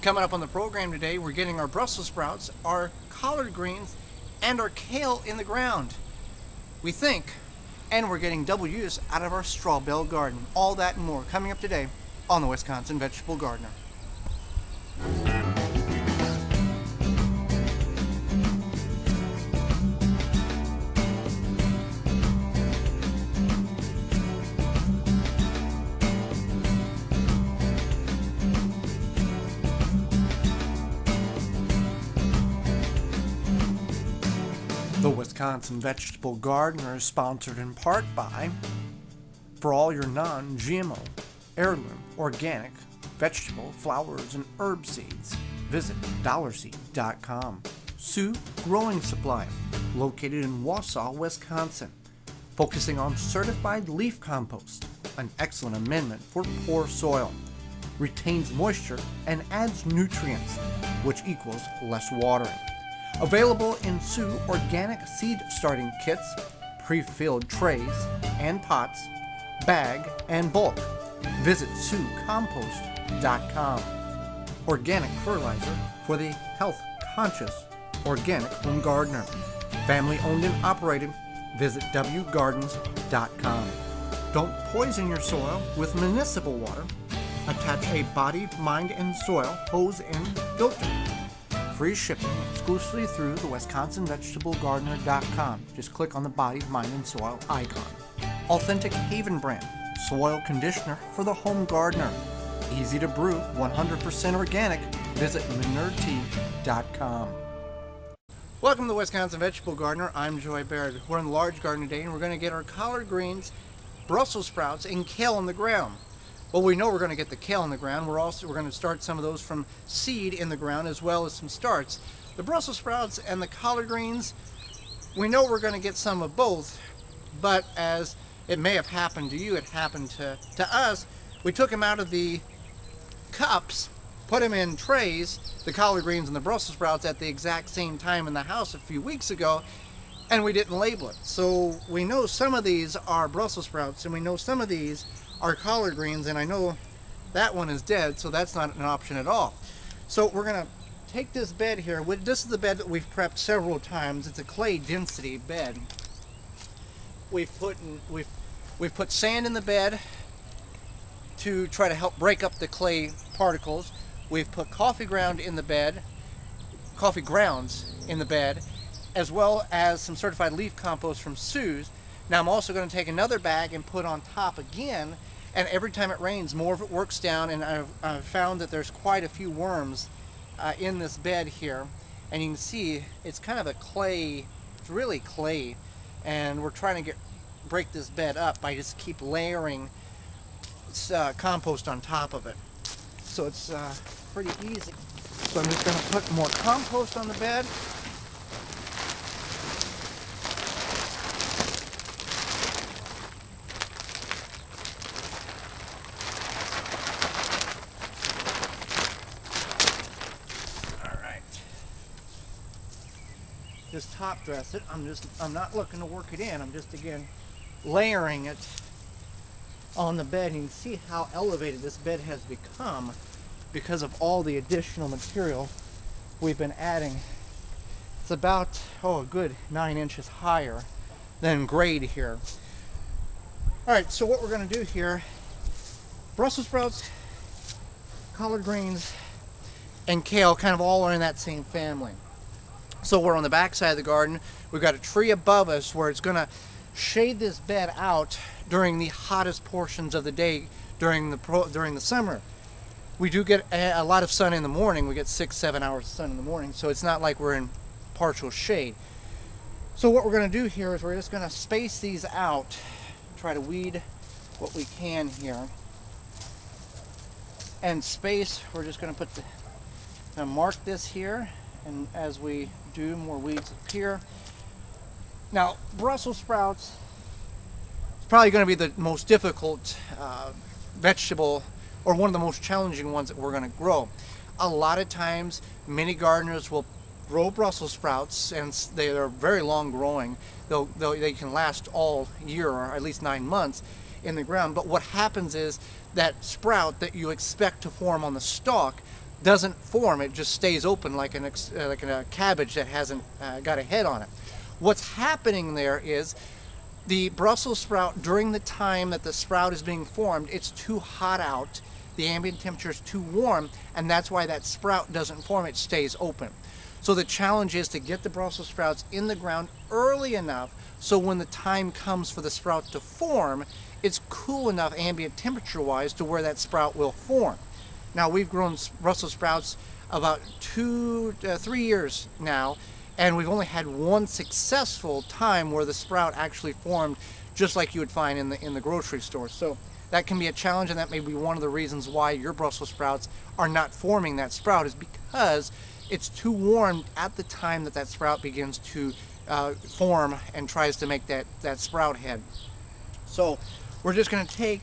Coming up on the program today, we're getting our Brussels sprouts, our collard greens, and our kale in the ground. We think, and we're getting double use out of our straw bale garden. All that and more coming up today on the Wisconsin Vegetable Gardener. The Wisconsin Vegetable Gardener is sponsored in part by, for all your non-GMO, heirloom, organic, vegetable, flowers, and herb seeds, visit dollarseed.com. Sioux Growing Supply, located in Wausau, Wisconsin, focusing on certified leaf compost, an excellent amendment for poor soil, retains moisture and adds nutrients, which equals less watering. Available in Sioux organic seed starting kits, pre-filled trays and pots, bag and bulk. Visit SiouxCompost.com. Organic fertilizer for the health-conscious organic home gardener. Family owned and operated. Visit wgardens.com. Don't poison your soil with municipal water. Attach a body, mind, and soil hose and filter. Free shipping exclusively through the WisconsinVegetableGardener.com. Just click on the body, mind, and soil icon. Authentic Haven brand soil conditioner for the home gardener. Easy to brew, 100% organic. Visit MinerTea.com. Welcome to the Wisconsin Vegetable Gardener. I'm Joy Baird. We're in the large garden today, and we're going to get our collard greens, Brussels sprouts, and kale in the ground. Well, we know we're going to get the kale in the ground. We're going to start some of those from seed in the ground as well as some starts. The Brussels sprouts and the collard greens, we know we're going to get some of both, but as it may have happened to you, it happened to us. We took them out of the cups, put them in trays, the collard greens and the Brussels sprouts at the exact same time in the house a few weeks ago, and we didn't label it. So we know some of these are Brussels sprouts and we know some of these are collard greens, and I know that one is dead, so that's not an option at all. So we're going to take this bed here. This is the bed that we've prepped several times. It's a clay density bed. We've put sand in the bed to try to help break up the clay particles. We've put coffee grounds in the bed, as well as some certified leaf compost from Sioux's. Now I'm also going to take another bag and put on top again, and every time it rains, more of it works down, and I've found that there's quite a few worms in this bed here, and you can see it's kind of a clay, it's really clay, and we're trying to break this bed up by just keep layering compost on top of it. So it's pretty easy. So I'm just going to put more compost on the bed. Just top dress it. I'm not looking to work it in. I'm just again layering it on the bed. And you can see how elevated this bed has become because of all the additional material we've been adding. It's about a good 9 inches higher than grade here. All right, so what we're going to do here, Brussels sprouts, collard greens, and kale kind of all are in that same family. So we're on the back side of the garden. We've got a tree above us where it's going to shade this bed out during the hottest portions of the day during the summer. We do get a lot of sun in the morning. We get 6-7 hours of sun in the morning, so it's not like we're in partial shade. So what we're going to do here is we're just going to space these out, try to weed what we can here. And space, we're just going to mark this here, and as we do, more weeds appear. Now, Brussels sprouts is probably going to be the most difficult vegetable, or one of the most challenging ones that we're going to grow. A lot of times, many gardeners will grow Brussels sprouts, and they are very long growing. They can last all year, or at least 9 months in the ground. But what happens is that sprout that you expect to form on the stalk doesn't form. It just stays open like a cabbage that hasn't got a head on it. What's happening there is the Brussels sprout, during the time that the sprout is being formed, it's too hot out. The ambient temperature is too warm, and that's why that sprout doesn't form. It stays open. So the challenge is to get the Brussels sprouts in the ground early enough so when the time comes for the sprout to form, it's cool enough ambient temperature wise to where that sprout will form. Now, we've grown Brussels sprouts about 2 to 3 years now, and we've only had one successful time where the sprout actually formed, just like you would find in the grocery store. So that can be a challenge, and that may be one of the reasons why your Brussels sprouts are not forming that sprout, is because it's too warm at the time that that sprout begins to form and tries to make that sprout head. So we're just going to take,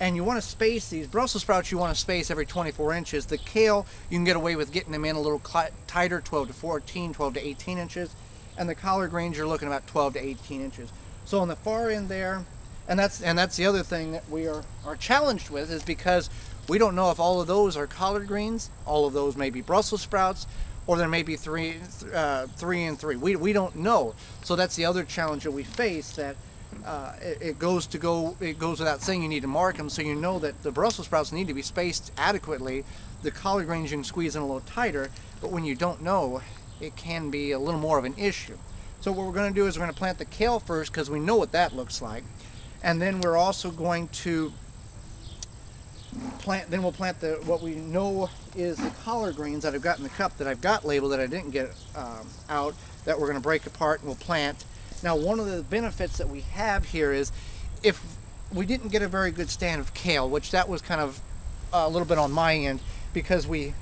and you want to space these Brussels sprouts, you want to space every 24 inches. The kale, you can get away with getting them in a little tighter, 12 to 14, 12 to 18 inches. And the collard greens, you're looking about 12 to 18 inches. So on the far end there, and that's the other thing that we are challenged with, is because we don't know if all of those are collard greens, all of those may be Brussels sprouts, or there may be three and three. We don't know. So that's the other challenge that we face, that it goes without saying you need to mark them so you know that the Brussels sprouts need to be spaced adequately. The collard greens you can squeeze in a little tighter, but when you don't know, it can be a little more of an issue. So what we're going to do is we're going to plant the kale first, because we know what that looks like. And then we're also going to plant what we know is the collard greens that I've got in the cup that I've got labeled that I didn't get out, that we're going to break apart and we'll plant. Now, one of the benefits that we have here is, if we didn't get a very good stand of kale, which that was kind of a little bit on my end, because we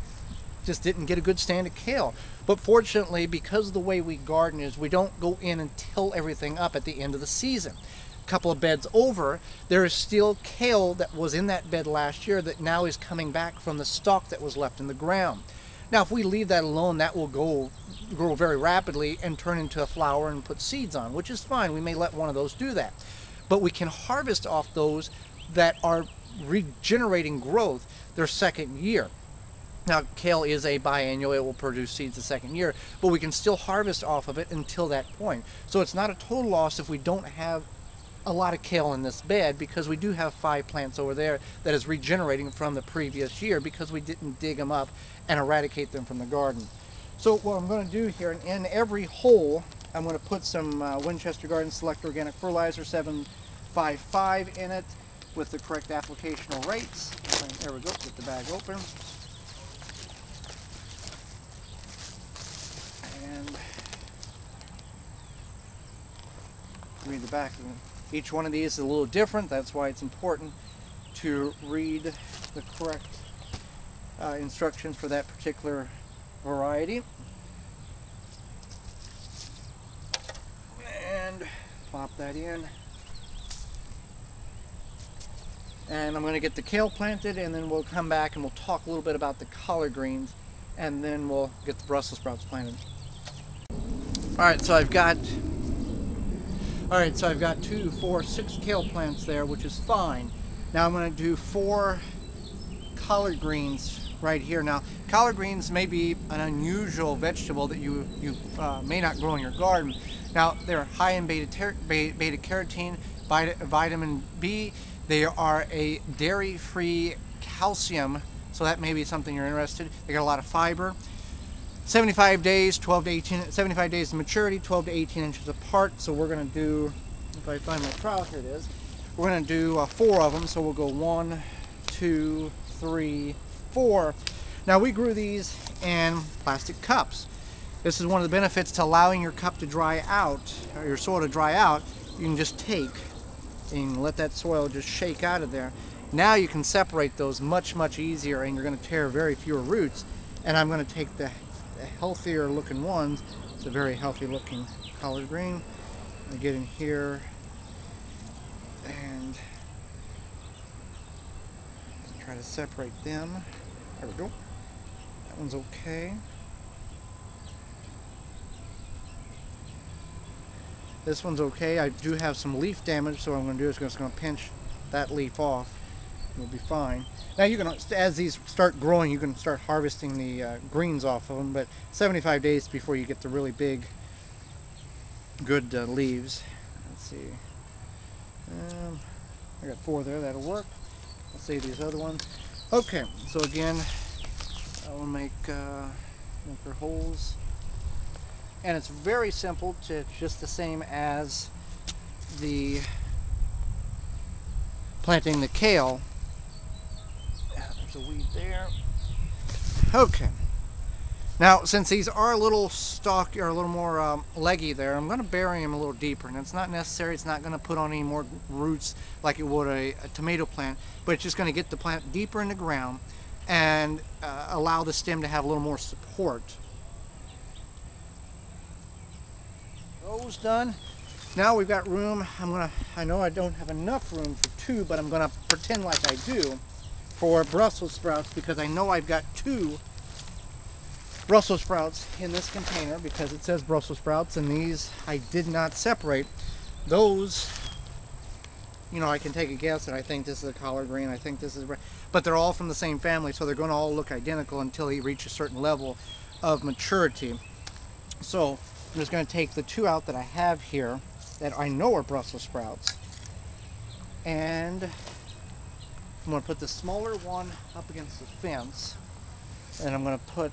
just didn't get a good stand of kale. But fortunately, because of the way we garden is, we don't go in and till everything up at the end of the season. A couple of beds over, there is still kale that was in that bed last year that now is coming back from the stalk that was left in the ground. Now, if we leave that alone, that will grow very rapidly and turn into a flower and put seeds on, which is fine. We may let one of those do that. But we can harvest off those that are regenerating growth their second year. Now, kale is a biannual. It will produce seeds the second year, but we can still harvest off of it until that point. So it's not a total loss if we don't have a lot of kale in this bed, because we do have 5 plants over there that is regenerating from the previous year because we didn't dig them up and eradicate them from the garden. So what I'm going to do here, in every hole, I'm going to put some Winchester Garden Select Organic Fertilizer 755 in it with the correct applicational rates. There we go, get the bag open. And read the back of it. Each one of these is a little different. That's why it's important to read the correct instructions for that particular variety. And plop that in. And I'm going to get the kale planted, and then we'll come back and we'll talk a little bit about the collard greens, and then we'll get the Brussels sprouts planted. Alright, so I've got 2, 4, 6 kale plants there, which is fine. Now I'm going to do 4 collard greens right here. Now, collard greens may be an unusual vegetable that you may not grow in your garden. Now, they're high in beta carotene, vitamin B. They are a dairy-free calcium, so that may be something you're interested in. They got a lot of fiber. 75 days, 75 days to maturity, 12 to 18 inches apart. So we're going to do, if I find my trowel, here it is. We're going to do 4 of them. So we'll go 1, 2, 3, 4. Now, we grew these in plastic cups. This is one of the benefits to allowing your cup to dry out, or your soil to dry out. You can just take and let that soil just shake out of there. Now you can separate those much easier, and you're going to tear very fewer roots. And I'm going to take the healthier looking ones. It's a very healthy looking collard green. I get in here and try to separate them. There we go. That one's okay. This one's okay. I do have some leaf damage, so what I'm going to do is just going to pinch that leaf off you'll be fine. Now you can, as these start growing, you can start harvesting the greens off of them, but 75 days before you get the really big, good leaves. Let's see. I got 4 there, that'll work. Let's see these other ones. Okay, so again, I will make their holes. And it's very simple, it's just the same as the planting the kale. There's a weed there. Okay. Now, since these are a little stocky or a little more leggy there, I'm going to bury them a little deeper. And it's not necessary, it's not going to put on any more roots like it would a tomato plant, but it's just going to get the plant deeper in the ground and allow the stem to have a little more support. Those done. Now we've got room. I know I don't have enough room for 2, but I'm gonna pretend like I do for Brussels sprouts, because I know I've got 2 Brussels sprouts in this container because it says Brussels sprouts, and these I did not separate. Those, you know, I can take a guess, and I think this is a collard green, I think this is, but they're all from the same family, so they're going to all look identical until they reach a certain level of maturity. So I'm just going to take the 2 out that I have here that I know are Brussels sprouts, and I'm going to put the smaller one up against the fence, and I'm going to put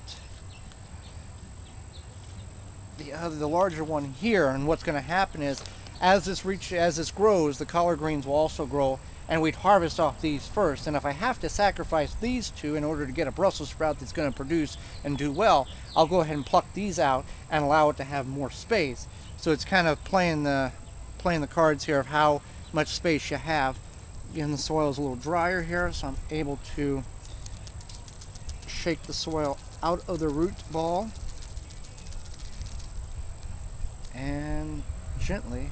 the larger one here. And what's going to happen is, as this grows, the collard greens will also grow, and we'd harvest off these first. And if I have to sacrifice these 2 in order to get a Brussels sprout that's going to produce and do well, I'll go ahead and pluck these out and allow it to have more space. So it's kind of playing the cards here of how much space you have. Again, the soil is a little drier here, so I'm able to shake the soil out of the root ball and gently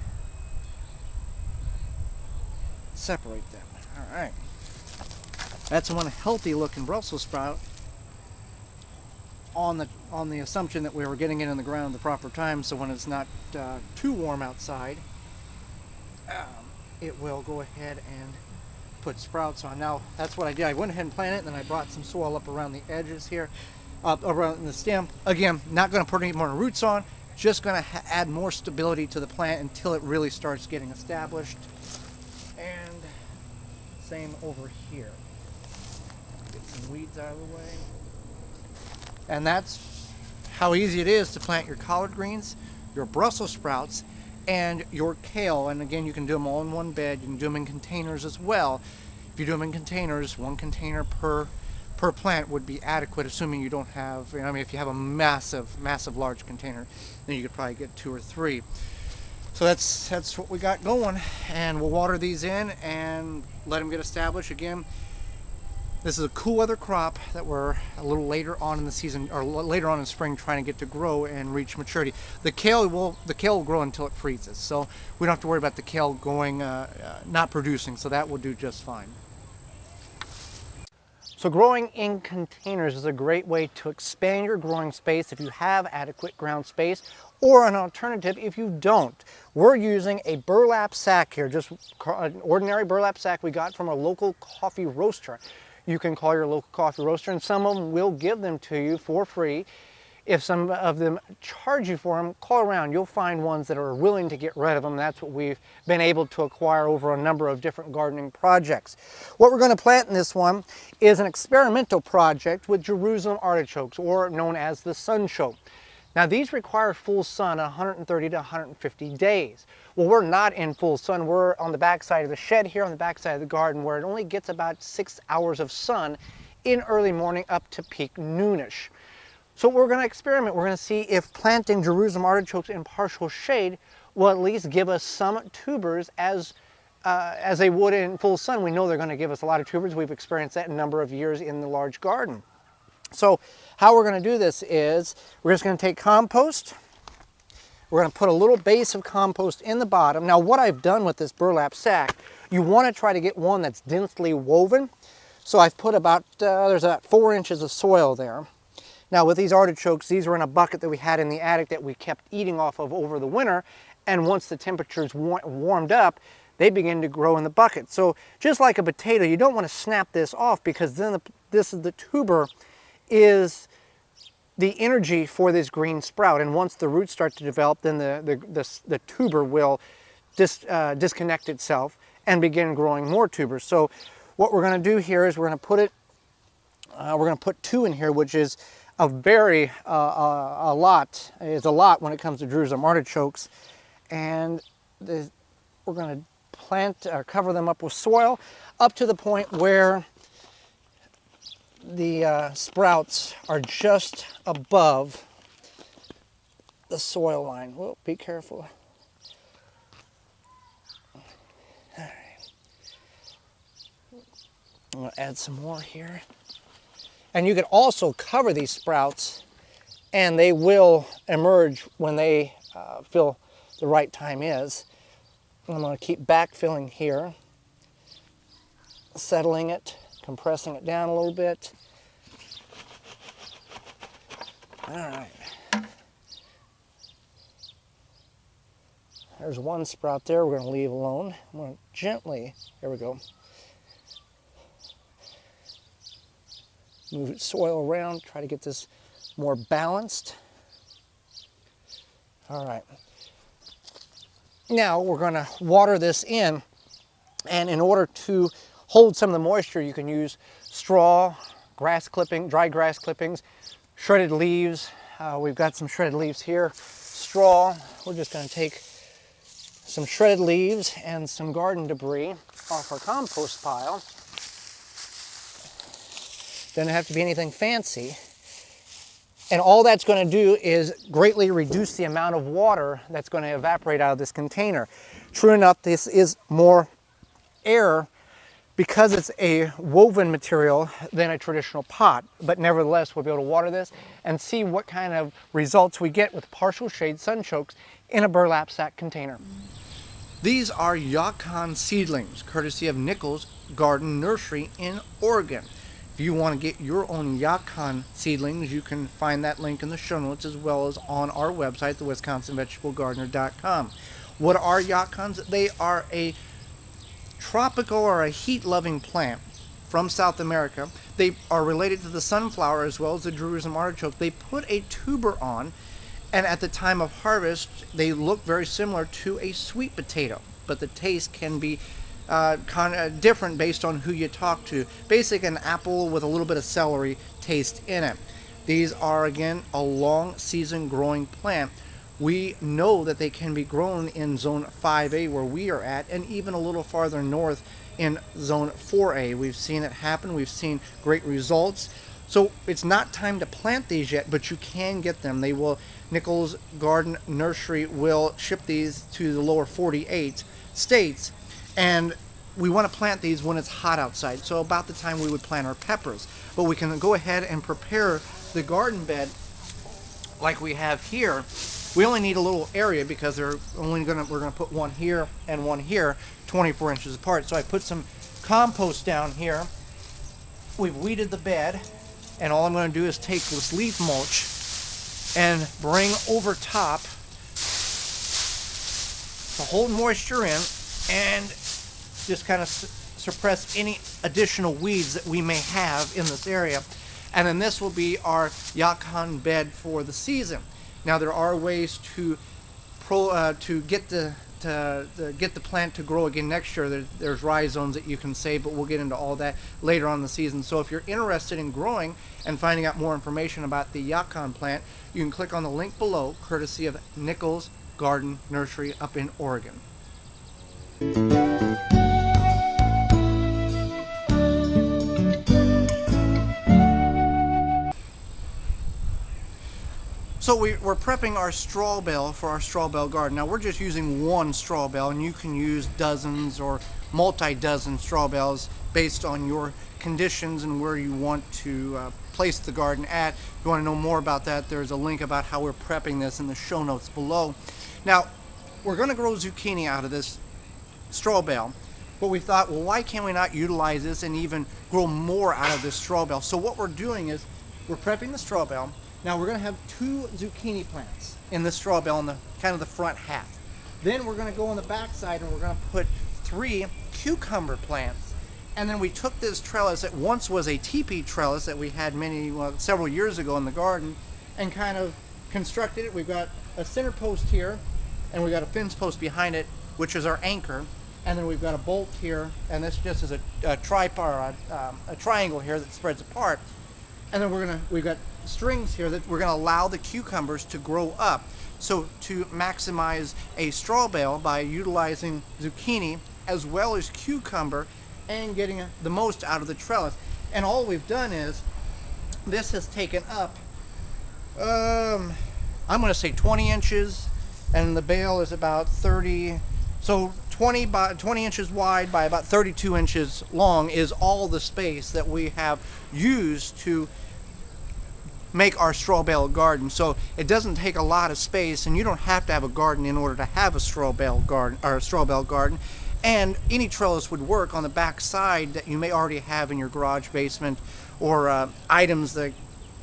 separate them. All right, that's one healthy looking Brussels sprout, on the assumption that we were getting it in the ground at the proper time, so when it's not too warm outside, it will go ahead and put sprouts on. Now that's what I did. I went ahead and planted it, and then I brought some soil up around the edges here, around the stem. Again, not going to put any more roots on, just going to add more stability to the plant until it really starts getting established. And same over here. Get some weeds out of the way. And that's how easy it is to plant your collard greens, your Brussels sprouts, and your kale. And again, you can do them all in one bed. You can do them in containers as well. If you do them in containers, 1 container per plant would be adequate, assuming you don't have, I mean, if you have a massive large container, then you could probably get 2 or 3. So that's what we got going, and we'll water these in and let them get established. Again, this is a cool weather crop that we're a little later on in the season, or later on in spring, trying to get to grow and reach maturity. The kale will grow until it freezes, so we don't have to worry about the kale going not producing. So that will do just fine. So growing in containers is a great way to expand your growing space if you have adequate ground space, or an alternative if you don't. We're using a burlap sack here, just an ordinary burlap sack we got from a local coffee roaster. You can call your local coffee roaster, and some of them will give them to you for free. If some of them charge you for them, call around. You'll find ones that are willing to get rid of them. That's what we've been able to acquire over a number of different gardening projects. What we're going to plant in this one is an experimental project with Jerusalem artichokes, or known as the sunchoke. Now these require full sun, 130 to 150 days. Well, we're not in full sun. We're on the back side of the shed here, on the back side of the garden, where it only gets about 6 hours of sun in early morning up to peak noonish. So we're going to experiment. We're going to see if planting Jerusalem artichokes in partial shade will at least give us some tubers as they would in full sun. We know they're going to give us a lot of tubers. We've experienced that a number of years in the large garden. So how we're going to do this is we're just going to take compost. We're going to put a little base of compost in the bottom. Now what I've done with this burlap sack, you want to try to get one that's densely woven. So I've put about, there's about 4 inches of soil there. Now with these artichokes, these were in a bucket that we had in the attic that we kept eating off of over the winter. And once the temperatures warmed up, they begin to grow in the bucket. So just like a potato, you don't want to snap this off, because then the tuber is the energy for this green sprout. And once the roots start to develop, then the tuber will disconnect itself and begin growing more tubers. So what we're going to do here is we're going to put two in here, which is a lot when it comes to Jerusalem artichokes. And we're going to plant or cover them up with soil up to the point where the sprouts are just above the soil line. Whoa, be careful. All right. I'm going to add some more here. And you can also cover these sprouts, and they will emerge when they feel the right time is. I'm going to keep backfilling here, settling it, compressing it down a little bit. All right. There's one sprout there we're going to leave alone. I'm going to gently, there we go, move soil around, try to get this more balanced. All right. Now we're going to water this in, and in order to hold some of the moisture, you can use straw, grass clipping, dry grass clippings, shredded leaves. We've got some shredded leaves here. Straw, we're just going to take some shredded leaves and some garden debris off our compost pile. Doesn't have to be anything fancy. And all that's going to do is greatly reduce the amount of water that's going to evaporate out of this container. True enough, this is more air because it's a woven material than a traditional pot. But nevertheless, we'll be able to water this and see what kind of results we get with partial shade sunchokes in a burlap sack container. These are yacon seedlings, courtesy of Nichols Garden Nursery in Oregon. If you want to get your own yacon seedlings, you can find that link in the show notes, as well as on our website, thewisconsinvegetablegardener.com. What are yacons? They are a tropical or a heat-loving plant from South America. They are related to the sunflower as well as the Jerusalem artichoke. They put a tuber on, and at the time of harvest, they look very similar to a sweet potato, but the taste can be kind of different based on who you talk to. Basically an apple with a little bit of celery taste in it. These are, again, a long season growing plant. We know that they can be grown in zone 5A where we are at, and even a little farther north in zone 4A. We've seen it happen. We've seen great results. So it's not time to plant these yet, but you can get them. They will, Nichols Garden Nursery will ship these to the lower 48 states. And we want to plant these when it's hot outside, so about the time we would plant our peppers. But we can go ahead and prepare the garden bed like we have here. We only need a little area because we're going to put one here and one here, 24 inches apart. So I put some compost down here. We've weeded the bed, and all I'm going to do is take this leaf mulch and bring over top to hold moisture in and just kind of suppress any additional weeds that we may have in this area. And then this will be our yacon bed for the season. Now there are ways to get the plant to grow again next year. There's rhizomes that you can save, but we'll get into all that later on in the season. So if you're interested in growing and finding out more information about the yacon plant, you can click on the link below, courtesy of Nichols Garden Nursery up in Oregon. So we're prepping our straw bale for our straw bale garden. Now we're just using one straw bale, and you can use dozens or multi-dozen straw bales based on your conditions and where you want to place the garden at. If you want to know more about that, there's a link about how we're prepping this in the show notes below. Now we're going to grow zucchini out of this straw bale, but we thought, well, why can't we not utilize this and even grow more out of this straw bale? So what we're doing is we're prepping the straw bale. Now we're going to have 2 zucchini plants in the straw bale in the kind of the front half. Then we're going to go on the back side and we're going to put 3 cucumber plants. And then we took this trellis that once was a teepee trellis that we had several years ago in the garden, and kind of constructed it. We've got a center post here, and we've got a fence post behind it, which is our anchor. And then we've got a bolt here, and this just is a triangle here that spreads apart. And then we've got strings here that we're gonna allow the cucumbers to grow up. So to maximize a straw bale by utilizing zucchini as well as cucumber and getting the most out of the trellis. And all we've done is, this has taken up, I'm gonna say 20 inches, and the bale is about 30, so 20 inches wide by about 32 inches long is all the space that we have used to make our straw bale garden. So it doesn't take a lot of space, and you don't have to have a garden in order to have a straw bale garden or a straw bale garden. And any trellis would work on the back side that you may already have in your garage basement, or items that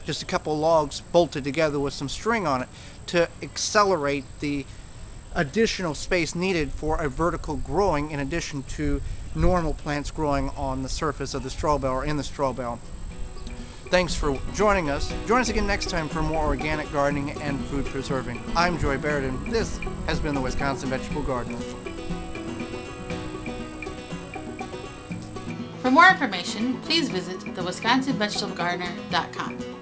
just a couple of logs bolted together with some string on it to accelerate the additional space needed for a vertical growing, in addition to normal plants growing on the surface of the straw bale or in the straw bale. Thanks for joining us. Join us again next time for more organic gardening and food preserving. I'm Joy Baird, and this has been the Wisconsin Vegetable Gardener. For more information, please visit thewisconsinvegetablegardener.com.